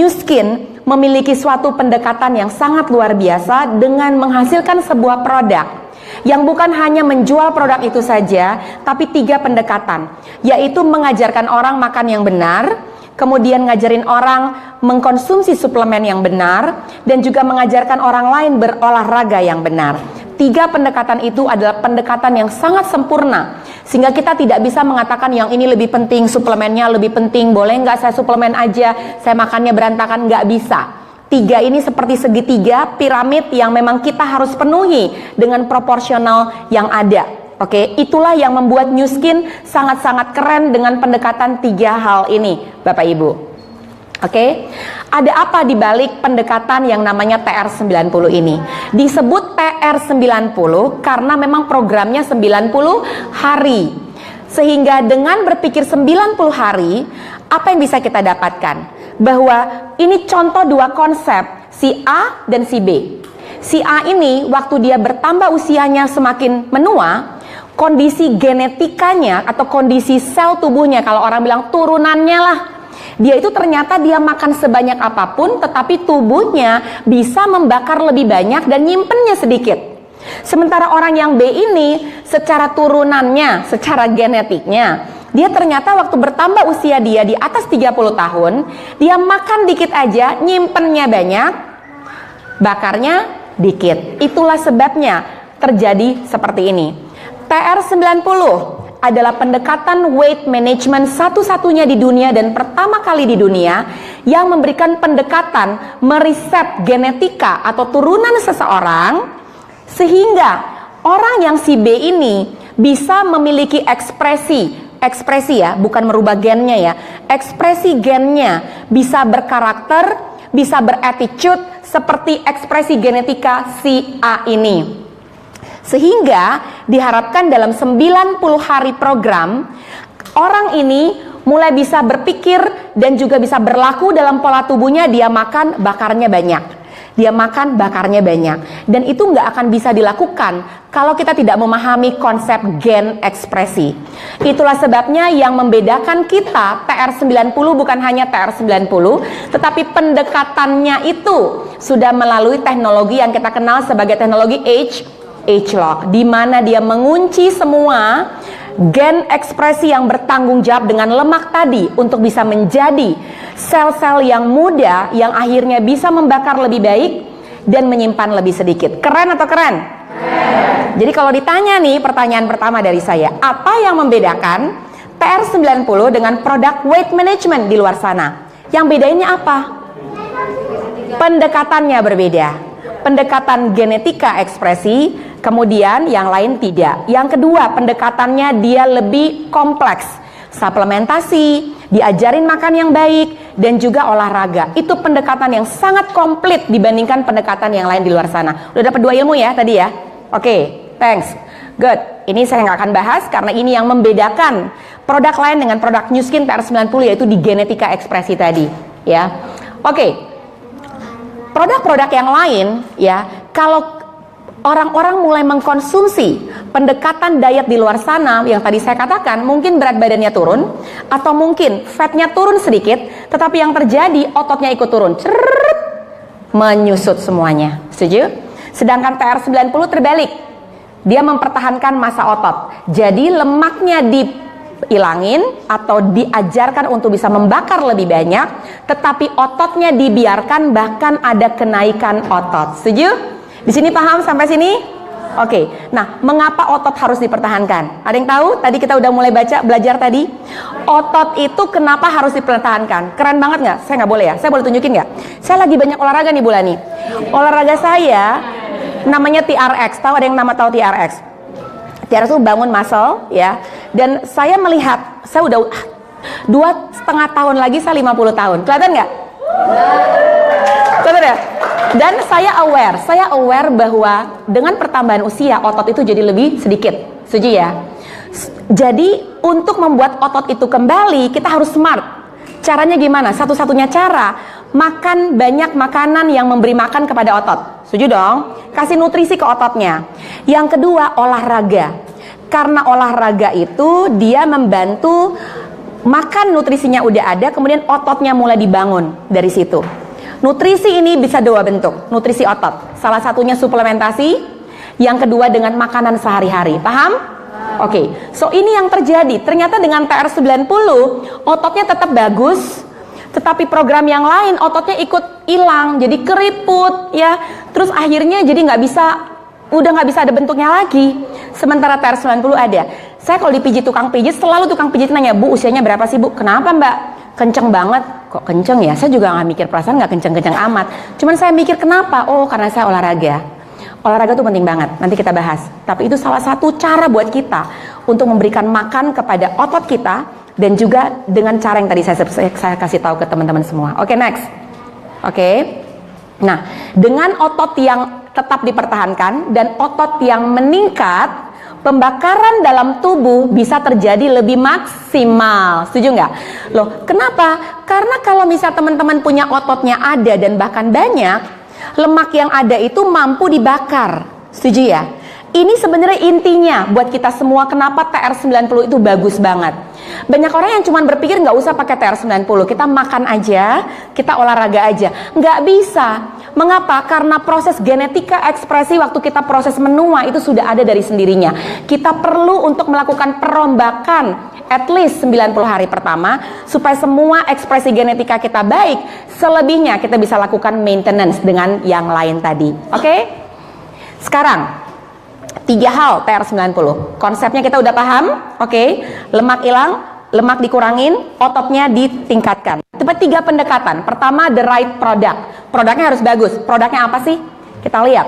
Nu Skin memiliki suatu pendekatan yang sangat luar biasa dengan menghasilkan sebuah produk yang bukan hanya menjual produk itu saja, tapi 3 pendekatan, yaitu mengajarkan orang makan yang benar, kemudian ngajarin orang mengkonsumsi suplemen yang benar, dan juga mengajarkan orang lain berolahraga yang benar. 3 pendekatan itu adalah pendekatan yang sangat sempurna, sehingga kita tidak bisa mengatakan yang ini lebih penting, suplemennya lebih penting, boleh nggak saya suplemen aja, saya makannya berantakan, nggak bisa. 3 ini seperti segitiga piramid yang memang kita harus penuhi dengan proporsional yang ada. Oke, itulah yang membuat Nu Skin sangat-sangat keren dengan pendekatan 3 hal ini, Bapak Ibu. Oke, ada apa di balik pendekatan yang namanya TR90 ini? Disebut TR90 karena memang programnya 90 hari. Sehingga dengan berpikir 90 hari, apa yang bisa kita dapatkan? Bahwa ini contoh 2 konsep, si A dan si B. Si A ini waktu dia bertambah usianya semakin menua, kondisi genetikanya atau kondisi sel tubuhnya, kalau orang bilang turunannya lah, dia itu ternyata dia makan sebanyak apapun tetapi tubuhnya bisa membakar lebih banyak dan nyimpennya sedikit. Sementara orang yang B ini secara turunannya, secara genetiknya, dia ternyata waktu bertambah usia dia di atas 30 tahun, dia makan dikit aja, nyimpennya banyak, bakarnya dikit. Itulah sebabnya terjadi seperti ini. TR90 adalah pendekatan weight management satu-satunya di dunia dan pertama kali di dunia yang memberikan pendekatan meriset genetika atau turunan seseorang sehingga orang yang si B ini bisa memiliki ekspresi ya, bukan merubah gennya ya, ekspresi gennya bisa berkarakter, bisa berattitude seperti ekspresi genetika si A ini. Sehingga diharapkan dalam 90 hari program, orang ini mulai bisa berpikir dan juga bisa berlaku dalam pola tubuhnya. Dia makan, bakarnya banyak. Dia makan, bakarnya banyak. Dan itu nggak akan bisa dilakukan kalau kita tidak memahami konsep gen ekspresi. Itulah sebabnya yang membedakan kita TR90 bukan hanya TR90, tetapi pendekatannya itu sudah melalui teknologi yang kita kenal sebagai teknologi Age-Lock, di mana dia mengunci semua gen ekspresi yang bertanggung jawab dengan lemak tadi untuk bisa menjadi sel-sel yang muda yang akhirnya bisa membakar lebih baik dan menyimpan lebih sedikit. Keren atau keren? Keren. Jadi kalau ditanya nih, pertanyaan pertama dari saya, apa yang membedakan TR90 dengan produk weight management di luar sana? Yang bedainnya apa? Pendekatannya berbeda. Pendekatan genetika ekspresi, kemudian yang lain tidak. Yang kedua, pendekatannya dia lebih kompleks. Suplementasi, diajarin makan yang baik, dan juga olahraga. Itu pendekatan yang sangat komplit dibandingkan pendekatan yang lain di luar sana. Udah dapat 2 ilmu ya tadi ya? Oke, thanks. Good. Ini saya nggak akan bahas karena ini yang membedakan produk lain dengan produk Nu Skin TR90, yaitu di genetika ekspresi tadi. Ya, oke. Produk-produk yang lain ya, kalau orang-orang mulai mengkonsumsi pendekatan diet di luar sana yang tadi saya katakan, mungkin berat badannya turun atau mungkin fatnya turun sedikit, tetapi yang terjadi ototnya ikut turun, menyusut semuanya. Setuju? Sedangkan TR90 terbalik, dia mempertahankan massa otot, jadi lemaknya dihilangin atau diajarkan untuk bisa membakar lebih banyak, tetapi ototnya dibiarkan, bahkan ada kenaikan otot. Setuju? Di sini paham sampai sini? Oke. Nah, mengapa otot harus dipertahankan? Ada yang tahu? Tadi kita udah mulai belajar tadi. Otot itu kenapa harus dipertahankan? Keren banget nggak? Saya nggak boleh ya? Saya boleh tunjukin nggak? Saya lagi banyak olahraga nih bulan nih. Olahraga saya namanya TRX. Tahu, ada yang tahu TRX? TRX itu bangun muscle ya. Dan saya melihat, saya udah 2,5 tahun lagi saya 50 tahun. Kelihatan nggak? Kelihatan ya? Dan saya aware bahwa dengan pertambahan usia otot itu jadi lebih sedikit. Setuju ya? Jadi untuk membuat otot itu kembali, kita harus smart. Caranya gimana? Satu-satunya cara, makan banyak makanan yang memberi makan kepada otot. Setuju dong? Kasih nutrisi ke ototnya. Yang kedua, olahraga. Karena olahraga itu dia membantu Makan nutrisinya udah ada, kemudian ototnya mulai dibangun dari situ. Nutrisi ini bisa dua bentuk, nutrisi otot. Salah satunya suplementasi, yang kedua dengan makanan sehari-hari. Paham? Oke, so ini yang terjadi. Ternyata dengan TR90 ototnya tetap bagus, tetapi program yang lain ototnya ikut hilang, jadi keriput ya. Terus akhirnya jadi udah nggak bisa ada bentuknya lagi. Sementara TR90 ada. Saya kalau dipijit tukang pijit, selalu tukang pijit nanya, "Bu, usianya berapa sih, Bu?" "Kenapa, Mbak?" "Kenceng banget." "Kok kenceng ya?" Saya juga nggak mikir, perasaan nggak kenceng-kenceng amat. Cuman saya mikir kenapa? Oh, karena saya olahraga. Olahraga tuh penting banget, nanti kita bahas. Tapi itu salah satu cara buat kita untuk memberikan makan kepada otot kita, dan juga dengan cara yang tadi saya kasih tahu ke teman-teman semua. Oke, next. Oke. Nah, dengan otot yang tetap dipertahankan dan otot yang meningkat, pembakaran dalam tubuh bisa terjadi lebih maksimal. Setuju nggak? Loh, kenapa? Karena kalau misal teman-teman punya ototnya ada dan bahkan banyak, lemak yang ada itu mampu dibakar. Setuju ya? Ini sebenarnya intinya buat kita semua kenapa TR90 itu bagus banget. Banyak orang yang cuma berpikir nggak usah pakai TR90, kita makan aja, kita olahraga aja. Nggak bisa. Mengapa? Karena proses genetika ekspresi waktu kita proses menua itu sudah ada dari sendirinya. Kita perlu untuk melakukan perombakan at least 90 hari pertama supaya semua ekspresi genetika kita baik. Selebihnya kita bisa lakukan maintenance dengan yang lain tadi. Oke? Sekarang 3 hal TR90. Konsepnya kita udah paham, oke? Lemak hilang, lemak dikurangin, ototnya ditingkatkan. Itu 3 pendekatan. Pertama, the right product. Produknya harus bagus. Produknya apa sih? Kita lihat.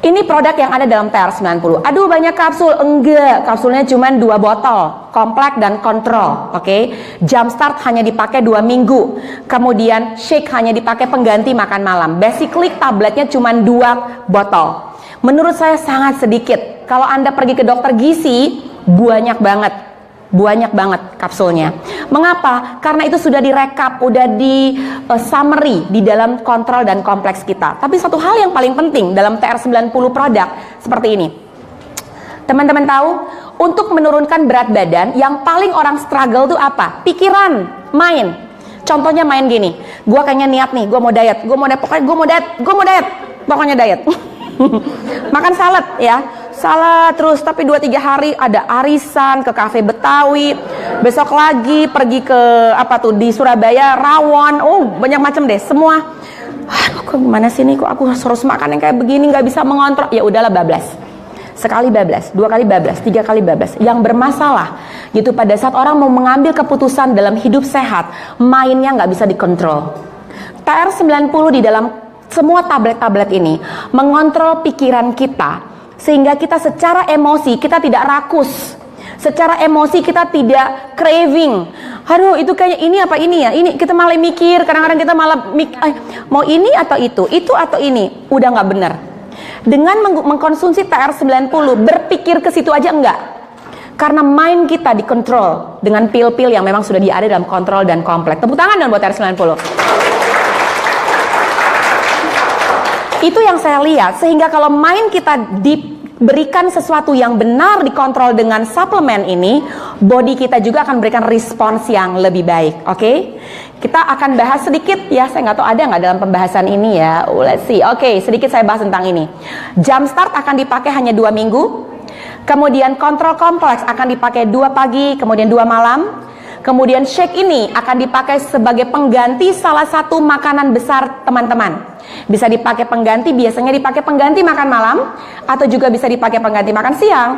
Ini produk yang ada dalam TR90. Aduh, banyak kapsul. Enggak, kapsulnya cuma 2 botol. Komplek dan kontrol, oke? Jumpstart hanya dipakai 2 minggu. Kemudian shake hanya dipakai pengganti makan malam. Basically tabletnya cuma 2 botol. Menurut saya sangat sedikit. Kalau Anda pergi ke dokter gizi, banyak banget kapsulnya. Mengapa? Karena itu sudah direkap, udah di summary di dalam kontrol dan kompleks kita. Tapi satu hal yang paling penting dalam TR90 produk seperti ini. Teman-teman tahu, untuk menurunkan berat badan yang paling orang struggle itu apa? Pikiran, main. Contohnya main gini, gua kayaknya niat nih, gua mau diet, pokoknya diet. Makan salad ya, salad terus, tapi 2-3 hari ada arisan ke kafe Betawi, besok lagi pergi ke di Surabaya rawon, banyak macam deh semua. Aduh, kok gimana sih nih, kok aku harus makan yang kayak begini, nggak bisa mengontrol. Ya udahlah, bablas. Sekali bablas, 2 kali bablas, 3 kali bablas. Yang bermasalah gitu pada saat orang mau mengambil keputusan dalam hidup sehat, mainnya nggak bisa dikontrol. TR90 di dalam semua tablet-tablet ini mengontrol pikiran kita, sehingga kita secara emosi kita tidak rakus, secara emosi kita tidak craving. Aduh, itu kayaknya ini apa ini ya, ini kita malah mikir, kadang-kadang kita malah mau ini atau itu atau ini. Udah nggak benar. Dengan mengkonsumsi TR90, berpikir ke situ aja enggak, karena mind kita dikontrol dengan pil-pil yang memang sudah ada dalam kontrol dan kompleks. Tepuk tangan dong buat TR90. Itu yang saya lihat, sehingga kalau mind kita diberikan sesuatu yang benar, dikontrol dengan suplemen ini, body kita juga akan berikan respons yang lebih baik. Oke? Kita akan bahas sedikit ya, saya nggak tahu ada nggak dalam pembahasan ini ya. Let's see. Oke, sedikit saya bahas tentang ini. Jumpstart akan dipakai hanya 2 minggu. Kemudian kontrol kompleks akan dipakai 2 pagi, kemudian 2 malam. Kemudian shake ini akan dipakai sebagai pengganti salah satu makanan besar teman-teman. Bisa dipakai pengganti, biasanya dipakai pengganti makan malam, atau juga bisa dipakai pengganti makan siang,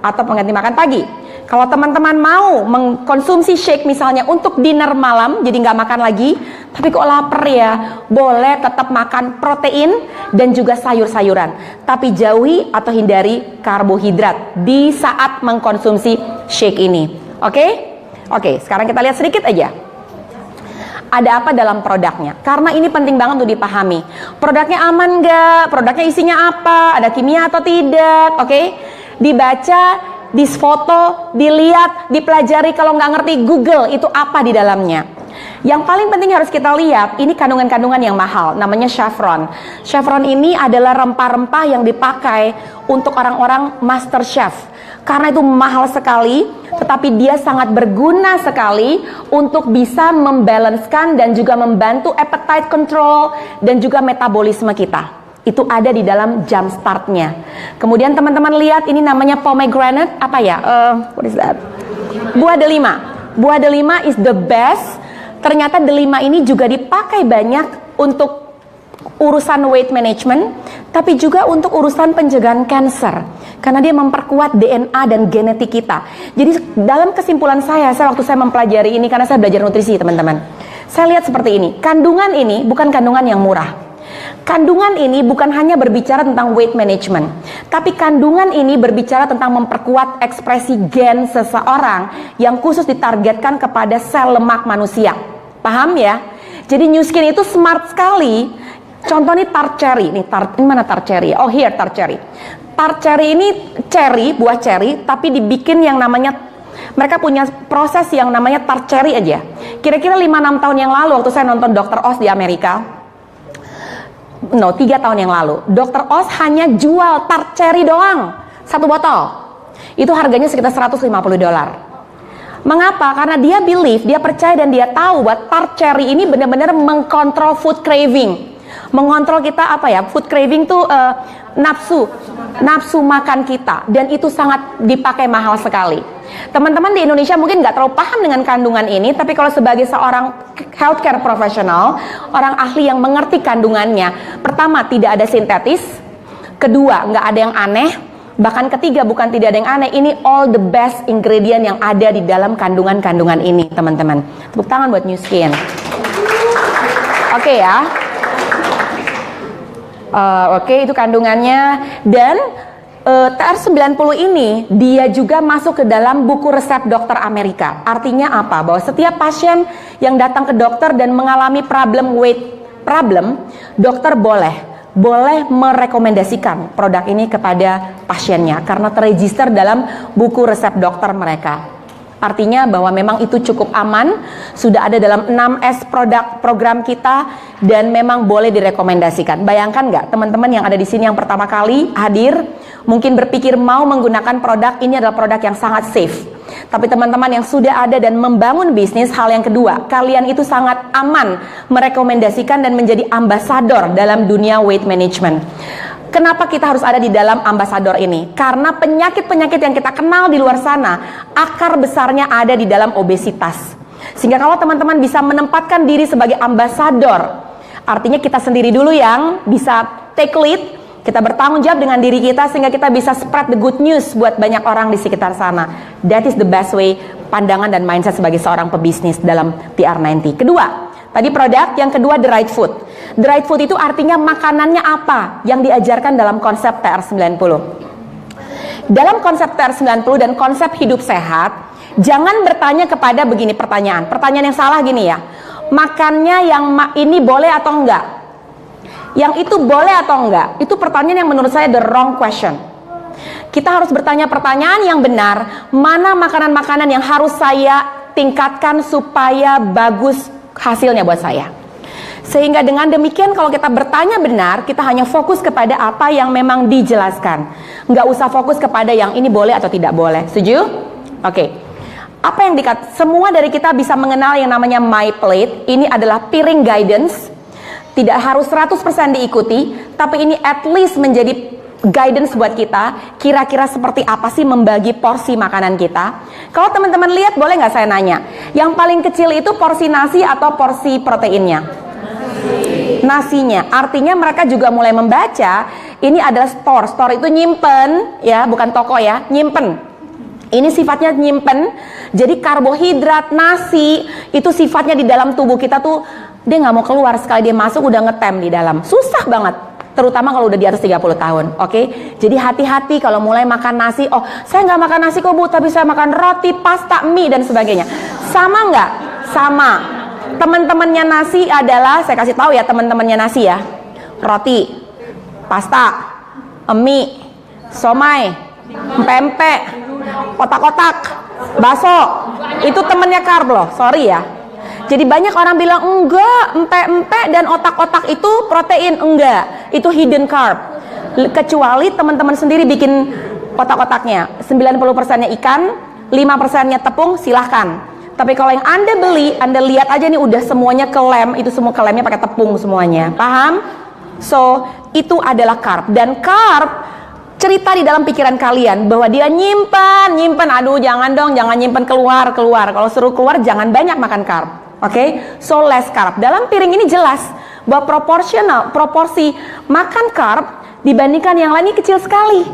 atau pengganti makan pagi. Kalau teman-teman mau mengkonsumsi shake misalnya untuk dinner malam, jadi nggak makan lagi, tapi kok lapar ya, boleh tetap makan protein dan juga sayur-sayuran. Tapi jauhi atau hindari karbohidrat di saat mengkonsumsi shake ini. Oke? Oke, sekarang kita lihat sedikit aja. Ada apa dalam produknya? Karena ini penting banget untuk dipahami. Produknya aman nggak? Produknya isinya apa? Ada kimia atau tidak? Oke? Dibaca, disfoto, dilihat, dipelajari. Kalau nggak ngerti, Google itu apa di dalamnya. Yang paling penting harus kita lihat, ini kandungan-kandungan yang mahal, namanya saffron. Saffron ini adalah rempah-rempah yang dipakai untuk orang-orang master chef. karena itu mahal sekali, tetapi dia sangat berguna sekali untuk bisa membalancekan dan juga membantu appetite control dan juga metabolisme kita. Itu ada di dalam jump startnya. Kemudian teman-teman lihat ini namanya pomegranate, apa ya? What is that? Buah delima. Buah delima is the best. Ternyata delima ini juga dipakai banyak untuk urusan weight management, tapi juga untuk urusan pencegahan kanker, karena dia memperkuat DNA dan genetik kita. Jadi dalam kesimpulan saya waktu saya mempelajari ini, karena saya belajar nutrisi teman-teman, saya lihat seperti ini, kandungan ini bukan kandungan yang murah. Kandungan ini bukan hanya berbicara tentang weight management, tapi kandungan ini berbicara tentang memperkuat ekspresi gen seseorang yang khusus ditargetkan kepada sel lemak manusia. Paham ya? Jadi New Skin itu smart sekali. Contoh nih tart cherry, ini mana tart cherry? Oh here tart cherry. Tart cherry ini cherry, buah cherry, tapi dibikin yang namanya, mereka punya proses yang namanya tart cherry aja. Kira-kira 5-6 tahun yang lalu waktu saya nonton Dr. Oz di Amerika, 3 tahun yang lalu, Dr. Oz hanya jual tart cherry doang, 1 botol. Itu harganya sekitar $150. Mengapa? Karena dia believe, dia percaya dan dia tahu bahwa tart cherry ini benar-benar mengkontrol food craving. Mengontrol kita apa ya? Food craving tuh nafsu makan kita, dan itu sangat dipakai mahal sekali. Teman-teman di Indonesia mungkin nggak terlalu paham dengan kandungan ini, tapi kalau sebagai seorang healthcare profesional, orang ahli yang mengerti kandungannya, pertama tidak ada sintetis, kedua nggak ada yang aneh, bahkan ketiga bukan tidak ada yang aneh, ini all the best ingredient yang ada di dalam kandungan-kandungan ini, teman-teman. Tepuk tangan buat New Skin. Oke ya. Oke, itu kandungannya. Dan TR90 ini dia juga masuk ke dalam buku resep dokter Amerika. Artinya apa? Bahwa setiap pasien yang datang ke dokter dan mengalami weight problem, dokter boleh merekomendasikan produk ini kepada pasiennya karena terregister dalam buku resep dokter mereka. Artinya bahwa memang itu cukup aman, sudah ada dalam 6S program kita, dan memang boleh direkomendasikan. Bayangkan nggak teman-teman yang ada di sini yang pertama kali hadir, mungkin berpikir mau menggunakan produk ini adalah produk yang sangat safe. Tapi teman-teman yang sudah ada dan membangun bisnis, hal yang kedua, kalian itu sangat aman merekomendasikan dan menjadi ambasador dalam dunia weight management. Kenapa kita harus ada di dalam ambasador ini? Karena penyakit-penyakit yang kita kenal di luar sana, akar besarnya ada di dalam obesitas. Sehingga kalau teman-teman bisa menempatkan diri sebagai ambasador, artinya kita sendiri dulu yang bisa take lead, kita bertanggung jawab dengan diri kita sehingga kita bisa spread the good news buat banyak orang di sekitar sana. That is the best way, pandangan dan mindset sebagai seorang pebisnis dalam PR90. Kedua, tadi produk, yang kedua the right food. The right food itu artinya makanannya apa yang diajarkan dalam konsep TR90. Dalam konsep TR90 dan konsep hidup sehat, jangan bertanya kepada begini pertanyaan yang salah gini ya, makannya yang ini boleh atau enggak, yang itu boleh atau enggak. Itu pertanyaan yang menurut saya the wrong question. Kita harus bertanya pertanyaan yang benar, mana makanan-makanan yang harus saya tingkatkan supaya bagus hasilnya buat saya. Sehingga dengan demikian kalau kita bertanya benar, kita hanya fokus kepada apa yang memang dijelaskan, nggak usah fokus kepada yang ini boleh atau tidak boleh. Setuju? Oke. Apa yang semua dari kita bisa mengenal yang namanya My Plate. Ini adalah piring guidance. Tidak harus 100% diikuti, tapi ini at least menjadi guidance buat kita. Kira-kira seperti apa sih membagi porsi makanan kita. Kalau teman-teman lihat, boleh nggak saya nanya, yang paling kecil itu porsi nasi atau porsi proteinnya? Nasinya. Artinya mereka juga mulai membaca, ini adalah store itu nyimpen ya, bukan toko ya, nyimpen. Ini sifatnya nyimpen. Jadi karbohidrat, nasi itu sifatnya di dalam tubuh kita tuh, dia nggak mau keluar, sekali dia masuk udah ngetem di dalam. Susah banget, terutama kalau udah di atas 30 tahun. Oke? Jadi hati-hati kalau mulai makan nasi. Oh, saya nggak makan nasi kok Bu, tapi saya makan roti, pasta, mie dan sebagainya. Sama nggak? Sama. Teman-temannya nasi adalah, saya kasih tahu ya teman-temannya nasi ya, roti, pasta, mie, somai, pempek, otak-otak, bakso. Itu temennya karb loh, sorry ya. Jadi banyak orang bilang enggak, empek-empek dan otak-otak itu protein. Enggak, itu hidden carb. Kecuali teman-teman sendiri bikin otak-otaknya. 90%-nya ikan, 5%-nya tepung, silahkan. Tapi kalau yang Anda beli, Anda lihat aja nih udah semuanya kelem, itu semua kelemnya pakai tepung semuanya. Paham? So, itu adalah carb. Dan carb cerita di dalam pikiran kalian bahwa dia nyimpan, aduh jangan dong, jangan nyimpan keluar. Kalau suruh keluar jangan banyak makan carb. Oke? So less carb. Dalam piring ini jelas bahwa proporsi makan carb dibandingkan yang lain ini kecil sekali.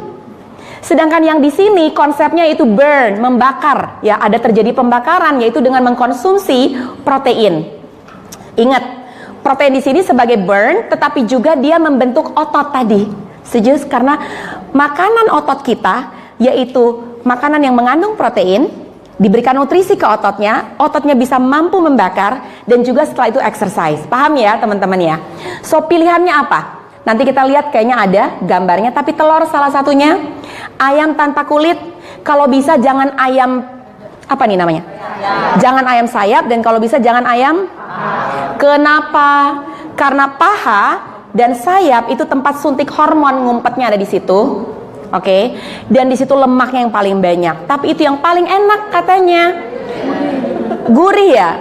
Sedangkan yang di sini konsepnya itu burn, membakar, ya ada terjadi pembakaran yaitu dengan mengkonsumsi protein. Ingat, protein di sini sebagai burn, tetapi juga dia membentuk otot tadi. Setuju? Karena makanan otot kita yaitu makanan yang mengandung protein, diberikan nutrisi ke ototnya bisa mampu membakar dan juga setelah itu exercise. Paham ya teman-teman ya? So pilihannya apa? Nanti kita lihat kayaknya ada gambarnya, tapi telur salah satunya. Ayam tanpa kulit, kalau bisa jangan ayam apa nih namanya? Jangan ayam sayap, dan kalau bisa jangan ayam. Kenapa? Karena paha dan sayap itu tempat suntik hormon, ngumpetnya ada di situ. Oke. Dan di situ lemaknya yang paling banyak. Tapi itu yang paling enak katanya. Gurih ya?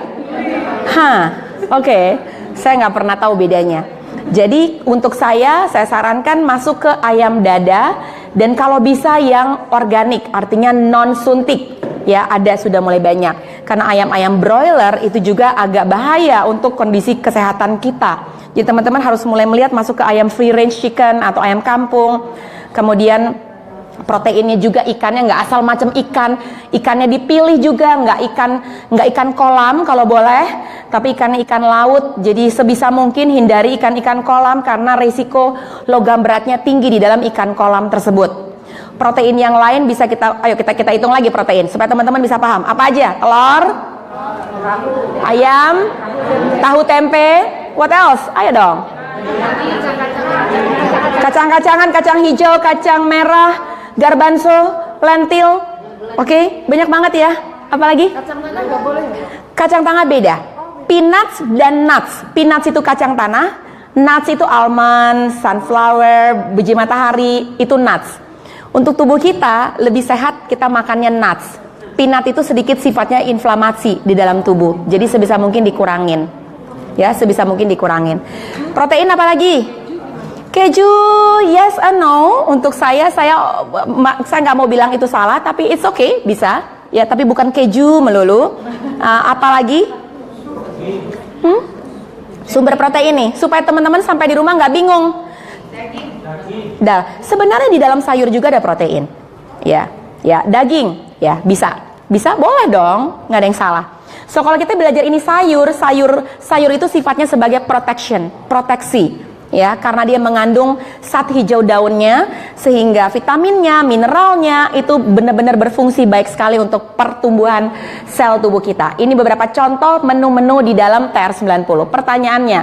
Oke. Saya nggak pernah tahu bedanya. Jadi untuk saya sarankan masuk ke ayam dada, dan kalau bisa yang organik, artinya non suntik. Ya, ada sudah mulai banyak. Karena ayam-ayam broiler itu juga agak bahaya untuk kondisi kesehatan kita. Jadi teman-teman harus mulai melihat masuk ke ayam free range chicken atau ayam kampung. Kemudian proteinnya juga ikannya nggak asal macam ikannya dipilih juga, nggak ikan kolam kalau boleh, tapi ikannya ikan laut. Jadi sebisa mungkin hindari ikan-ikan kolam karena risiko logam beratnya tinggi di dalam ikan kolam tersebut. Protein yang lain bisa kita hitung lagi protein supaya teman-teman bisa paham. Apa aja? Telur, ayam, tahu tempe, what else? Ayo dong. Kacang-kacangan, kacang hijau, kacang merah, garbanzo, lentil. Oke, banyak banget ya. Apalagi? Kacang tanah nggak boleh. Kacang tanah beda. Peanuts dan nuts. Peanuts itu kacang tanah, nuts itu almond, sunflower, biji matahari, itu nuts. Untuk tubuh kita lebih sehat kita makannya nuts. Peanut itu sedikit sifatnya inflamasi di dalam tubuh. Jadi sebisa mungkin dikurangin. Ya, sebisa mungkin dikurangin. Protein apa lagi? Keju, yes and no. Untuk saya nggak mau bilang itu salah, tapi it's okay, bisa. Ya, tapi bukan keju melulu. Apalagi? Sumber protein nih, supaya teman-teman sampai di rumah nggak bingung. Sebenarnya di dalam sayur juga ada protein. Ya, daging, ya bisa boleh dong, nggak ada yang salah. So kalau kita belajar ini sayur itu sifatnya sebagai proteksi. Ya, karena dia mengandung zat hijau daunnya sehingga vitaminnya, mineralnya itu benar-benar berfungsi baik sekali untuk pertumbuhan sel tubuh kita. Ini beberapa contoh menu-menu di dalam TR90. Pertanyaannya,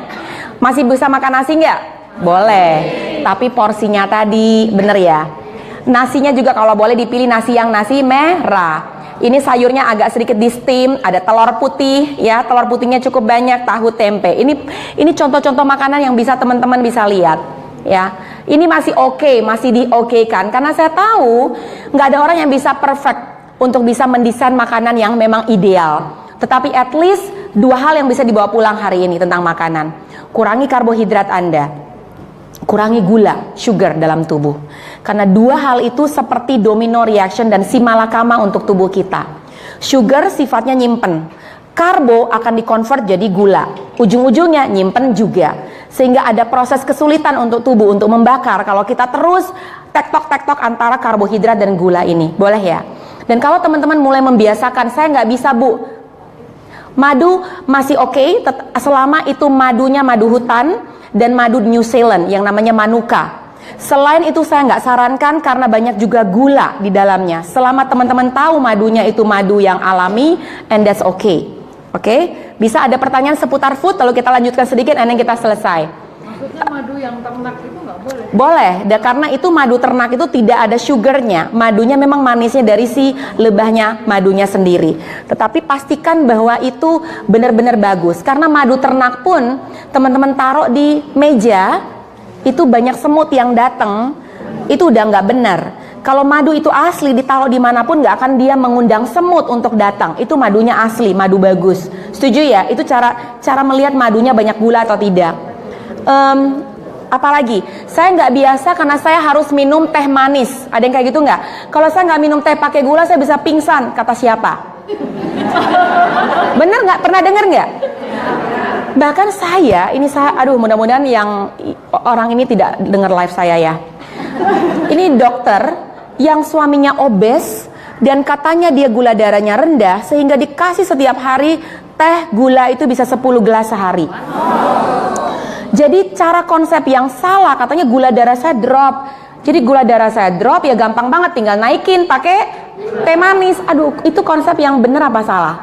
masih bisa makan nasi nggak? Boleh, tapi porsinya tadi bener ya. Nasinya juga kalau boleh dipilih nasi merah. Ini sayurnya agak sedikit di steam, ada telur putih, ya telur putihnya cukup banyak, tahu tempe. Ini contoh-contoh makanan yang bisa teman-teman bisa lihat, ya. Ini masih oke, masih di-okekan karena saya tahu nggak ada orang yang bisa perfect untuk bisa mendesain makanan yang memang ideal. Tetapi at least 2 hal yang bisa dibawa pulang hari ini tentang makanan. Kurangi karbohidrat Anda, kurangi gula, sugar dalam tubuh. Karena 2 hal itu seperti domino reaction dan si malakama untuk tubuh kita. Sugar sifatnya nyimpen, karbo akan dikonvert jadi gula, ujung-ujungnya nyimpen juga. Sehingga ada proses kesulitan untuk tubuh untuk membakar kalau kita terus tektok antara karbohidrat dan gula ini. Boleh ya? Dan kalau teman-teman mulai membiasakan, saya nggak bisa bu, madu masih oke, selama itu madunya madu hutan dan madu New Zealand yang namanya Manuka. Selain itu saya nggak sarankan karena banyak juga gula di dalamnya. Selama teman-teman tahu madunya itu madu yang alami, and that's okay. Oke? Bisa ada pertanyaan seputar food, lalu kita lanjutkan sedikit, and then kita selesai. Maksudnya madu yang ternak itu nggak boleh? Boleh, karena itu madu ternak itu tidak ada sugarnya. Madunya memang manisnya dari si lebahnya madunya sendiri. Tetapi pastikan bahwa itu benar-benar bagus. Karena madu ternak pun teman-teman taruh di meja, itu banyak semut yang datang, itu udah nggak benar. Kalau madu itu asli, ditaruh dimanapun nggak akan dia mengundang semut untuk datang. Itu madunya asli, madu bagus. Setuju ya? Itu cara melihat madunya banyak gula atau tidak. Apalagi, saya nggak biasa karena saya harus minum teh manis. Ada yang kayak gitu nggak? Kalau saya nggak minum teh pakai gula, saya bisa pingsan. Kata siapa? Bener nggak? Pernah denger nggak? Bahkan aduh, mudah-mudahan yang orang ini tidak dengar live saya ya. Ini dokter yang suaminya obes dan katanya dia gula darahnya rendah sehingga dikasih setiap hari teh gula itu bisa 10 gelas sehari. Jadi cara konsep yang salah, katanya gula darah saya drop. Jadi gula darah saya drop ya gampang banget, tinggal naikin pakai teh manis. Aduh, itu konsep yang bener apa salah?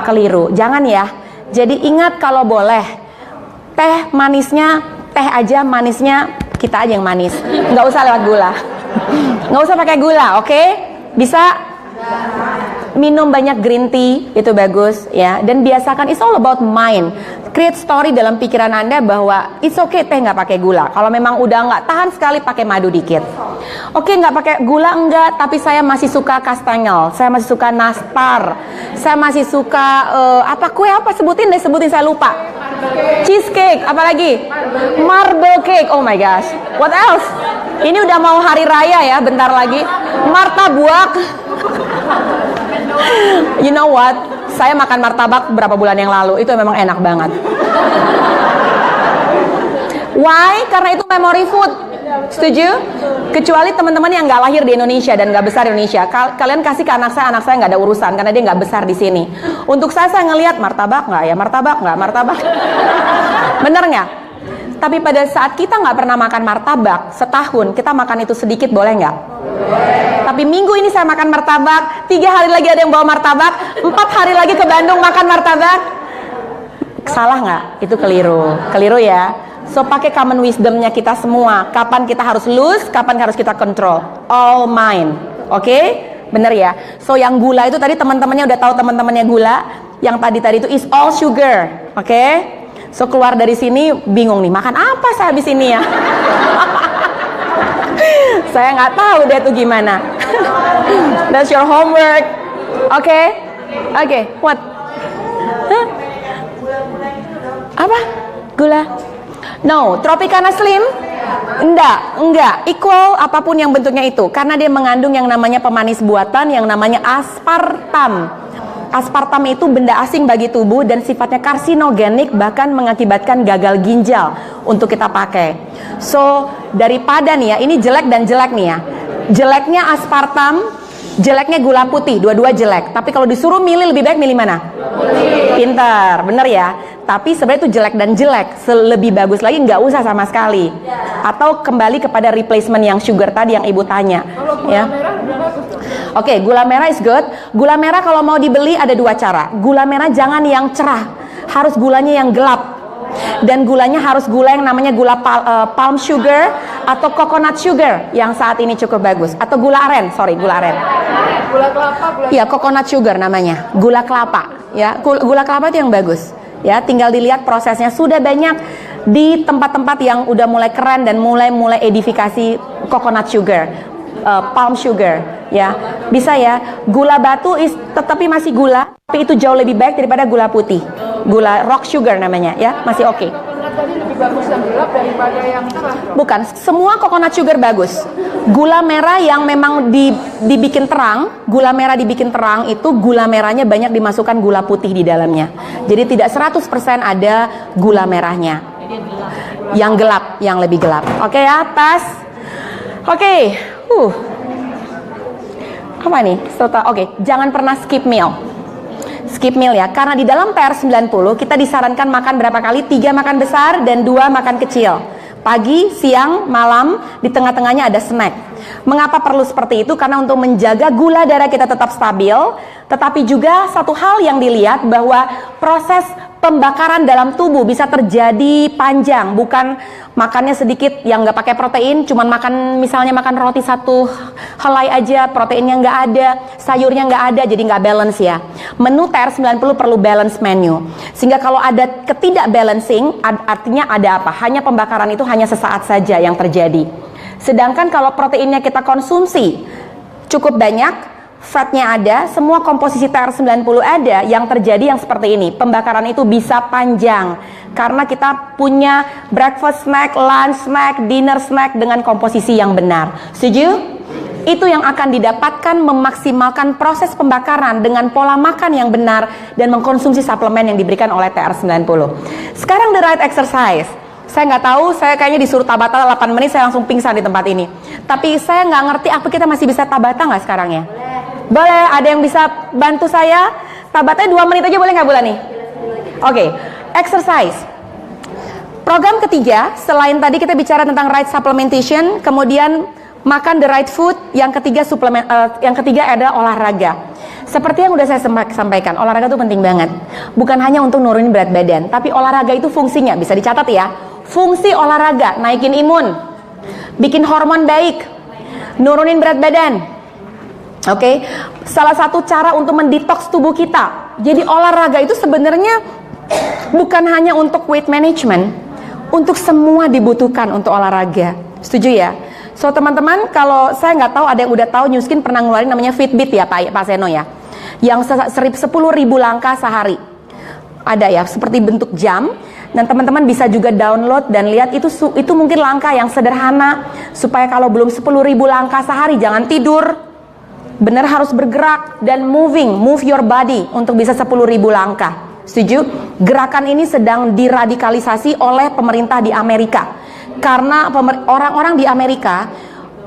Keliru. Jangan ya. Jadi ingat kalau boleh teh manisnya teh aja, manisnya kita aja yang manis. Nggak usah lewat gula. Nggak usah pakai gula, oke? Bisa minum banyak green tea, itu bagus ya. Dan biasakan, it's all about mind. Create story dalam pikiran Anda bahwa it's okay teh nggak pakai gula. Kalau memang udah nggak tahan sekali, pakai madu dikit. Oke, nggak pakai gula enggak, tapi saya masih suka kastengel, saya masih suka nastar, saya masih suka kue apa, sebutin saya lupa. Cheesecake, apalagi? Marble cake, oh my gosh. What else? Ini udah mau hari raya ya, bentar lagi. Martabak. You know what? Saya makan martabak beberapa bulan yang lalu, itu memang enak banget. Why? Karena itu memory food. Setuju? Kecuali teman-teman yang nggak lahir di Indonesia dan nggak besar di Indonesia, kalian kasih ke anak saya nggak ada urusan karena dia nggak besar di sini. Untuk saya ngelihat martabak nggak ya, martabak. Bener nggak? Tapi pada saat kita nggak pernah makan martabak setahun, kita makan itu sedikit, boleh nggak? Tapi minggu ini saya makan martabak, 3 hari lagi ada yang bawa martabak, 4 hari lagi ke Bandung makan martabak. Salah nggak? Itu keliru ya. So pakai common wisdomnya kita semua. Kapan kita harus lose, kapan harus kita control. All mine, oke? Bener ya. So yang gula itu tadi teman-temannya udah tahu, teman-temannya gula. Yang tadi itu is all sugar, oke? So keluar dari sini bingung nih, makan apa saya habis ini ya? Saya nggak tahu deh itu gimana. That's your homework, oke? What? Huh? Apa? Gula? No, Tropicana Slim? Enggak. Equal apapun yang bentuknya itu. Karena dia mengandung yang namanya pemanis buatan, yang namanya aspartam. Aspartam itu benda asing bagi tubuh dan sifatnya karsinogenik, bahkan mengakibatkan gagal ginjal untuk kita pakai. So, daripada nih ya, ini jelek dan jelek nih ya. Jeleknya aspartam, jeleknya gula putih, dua-dua jelek. Tapi kalau disuruh milih, lebih baik milih mana? Pintar, bener ya. Tapi sebenarnya itu jelek dan jelek. Lebih bagus lagi nggak usah sama sekali. Atau kembali kepada replacement yang sugar tadi yang ibu tanya. Ya. Oke, gula merah is good. Gula merah kalau mau dibeli ada 2 cara. Gula merah jangan yang cerah, harus gulanya yang gelap. Dan gulanya harus gula yang namanya gula palm sugar atau coconut sugar yang saat ini cukup bagus. Atau gula aren. Gula kelapa. Iya, coconut sugar namanya. Gula kelapa. Ya, gula kelapa itu yang bagus. Ya, tinggal dilihat prosesnya. Sudah banyak di tempat-tempat yang udah mulai keren dan mulai edifikasi coconut sugar, palm sugar. Ya, bisa ya. Gula batu tetapi masih gula, tapi itu jauh lebih baik daripada gula putih. Gula rock sugar namanya, ya, masih oke. Tadi lebih bagus yang gelap daripada yang cerah. Bukan, semua coconut sugar bagus. Gula merah yang memang dibikin terang, gula merah dibikin terang itu gula merahnya banyak dimasukkan gula putih di dalamnya. Jadi tidak 100% ada gula merahnya. Yang gelap, yang lebih gelap. Oke ya, tas. Oke. Apa nih? Oke, jangan pernah skip meal. Skip meal ya, karena di dalam PR90 kita disarankan makan berapa kali? 3 makan besar dan 2 makan kecil. Pagi, siang, malam, di tengah-tengahnya ada snack. Mengapa perlu seperti itu? Karena untuk menjaga gula darah kita tetap stabil, tetapi juga satu hal yang dilihat bahwa proses pembakaran dalam tubuh bisa terjadi panjang, bukan makannya sedikit yang nggak pakai protein, cuman misalnya makan roti 1 helai aja, proteinnya nggak ada, sayurnya nggak ada, jadi nggak balance ya. Menu TR90 perlu balance menu, sehingga kalau ada ketidakbalancing, artinya ada apa? Hanya pembakaran itu hanya sesaat saja yang terjadi. Sedangkan kalau proteinnya kita konsumsi cukup banyak, fatnya ada, semua komposisi TR90 ada, yang terjadi yang seperti ini. Pembakaran itu bisa panjang karena kita punya breakfast snack, lunch snack, dinner snack dengan komposisi yang benar. Setuju? Itu yang akan didapatkan memaksimalkan proses pembakaran dengan pola makan yang benar dan mengkonsumsi suplemen yang diberikan oleh TR90. Sekarang the right exercise. Saya nggak tahu, saya kayaknya disuruh Tabata 8 menit, saya langsung pingsan di tempat ini. Tapi saya nggak ngerti apa kita masih bisa Tabata nggak sekarang ya? Boleh, ada yang bisa bantu saya? Tabata 2 menit aja boleh nggak bulan nih? Oke, exercise. Program ketiga, selain tadi kita bicara tentang right supplementation, kemudian makan the right food, yang ketiga suplemen, yang ketiga adalah olahraga. Seperti yang udah saya sampaikan, olahraga itu penting banget. Bukan hanya untuk nurunin berat badan, tapi olahraga itu fungsinya, bisa dicatat ya. Fungsi olahraga, naikin imun, bikin hormon baik, nurunin berat badan. Oke, salah satu cara untuk mendetoks tubuh kita. Jadi olahraga itu sebenarnya bukan hanya untuk weight management, untuk semua dibutuhkan untuk olahraga. Setuju ya? So teman-teman, kalau saya nggak tahu ada yang udah tahu, New Skin pernah ngeluarin namanya Fitbit ya Pak Seno ya, yang 10.000 langkah sehari. Ada ya, seperti bentuk jam. Dan teman-teman bisa juga download dan lihat itu mungkin langkah yang sederhana supaya kalau belum 10.000 langkah sehari jangan tidur. Benar harus bergerak dan move your body untuk bisa 10.000 langkah. Setuju? Gerakan ini sedang diradikalisasi oleh pemerintah di Amerika. Karena orang-orang di Amerika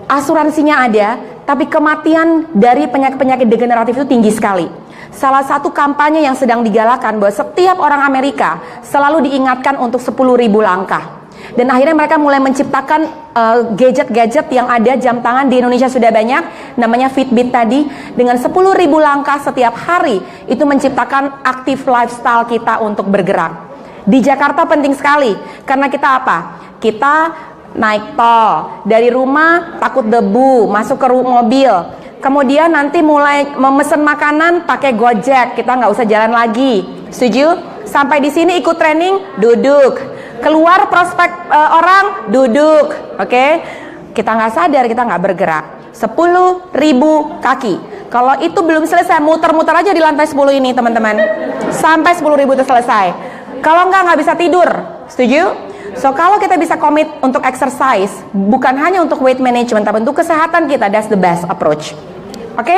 asuransinya ada, tapi kematian dari penyakit-penyakit degeneratif itu tinggi sekali. Salah satu kampanye yang sedang digalakan bahwa setiap orang Amerika selalu diingatkan untuk 10.000 langkah. Dan akhirnya mereka mulai menciptakan gadget-gadget yang ada, jam tangan di Indonesia sudah banyak, namanya Fitbit tadi, dengan 10.000 langkah setiap hari, itu menciptakan aktif lifestyle kita untuk bergerak. Di Jakarta penting sekali, karena kita apa? Kita naik tol, dari rumah takut debu, masuk ke mobil, kemudian nanti mulai memesan makanan pakai Gojek, kita nggak usah jalan lagi. Setuju? Sampai di sini ikut training, duduk. Keluar prospek orang, duduk. Oke? Kita nggak sadar, kita nggak bergerak. 10.000 kaki. Kalau itu belum selesai, muter-muter aja di lantai 10 ini teman-teman, sampai 10.000 itu selesai. Kalau nggak bisa tidur. Setuju? So kalau kita bisa komit untuk exercise, bukan hanya untuk weight management, tapi untuk kesehatan kita, that's the best approach. Oke?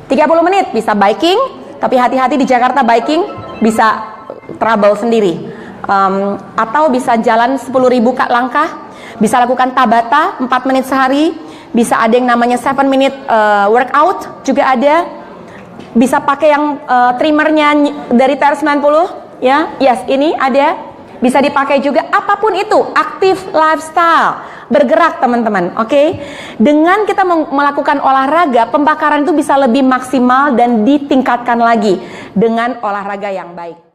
30 menit bisa biking, tapi hati-hati di Jakarta biking bisa trouble sendiri. Atau bisa jalan 10.000 langkah, bisa lakukan Tabata 4 menit sehari, bisa ada yang namanya 7 minute workout juga ada, bisa pakai yang trimmernya dari TR90 ya, yes ini ada. Bisa dipakai juga, apapun itu, aktif lifestyle, bergerak teman-teman, oke? Dengan kita melakukan olahraga, pembakaran itu bisa lebih maksimal dan ditingkatkan lagi dengan olahraga yang baik.